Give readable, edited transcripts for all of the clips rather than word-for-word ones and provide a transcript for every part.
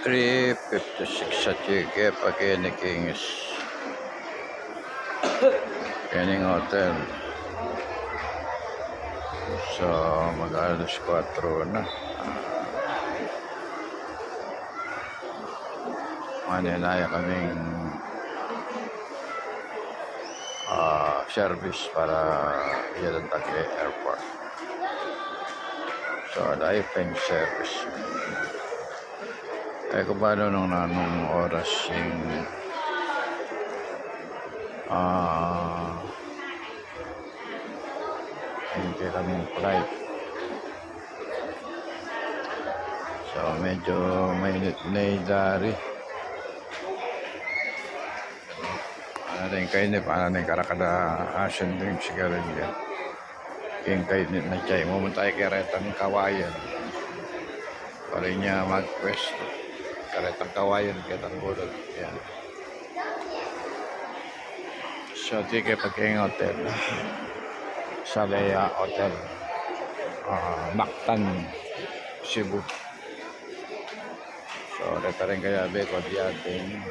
3:56 sa Chike, Pakene Kings. Kening Hotel. So, mag-alas 4 na. Maninaya kaming service para iyan ang airport. So, lifetime service. Ay kung paano nung oras yung hindi kaming flight. So, medyo mainit na idari. Ano rin kayo ni paano rin karakada asin rin sigarilyo. Yung kayo na chay. Mumuntay karetang kawayan. Para niya mag-pwesto. Karetang kawayan, kitang gulod. Yan. So, Chike Pakene Hotel. Salaya Hotel. Mactan, Cebu. So, reta rin kaya Beko di ating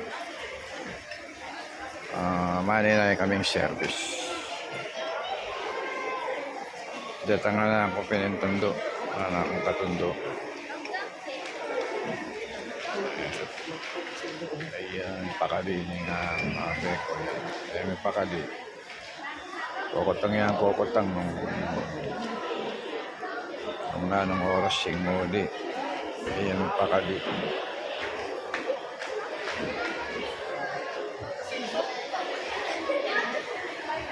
maninay kaming service. Dito nga na ako pinintundo. Na akong katundo. Ayan, pakali nga Beko yan. Ayan, may pakali. Kokotang yan, kokotang nung oras sing muli. Ayan, may pakali.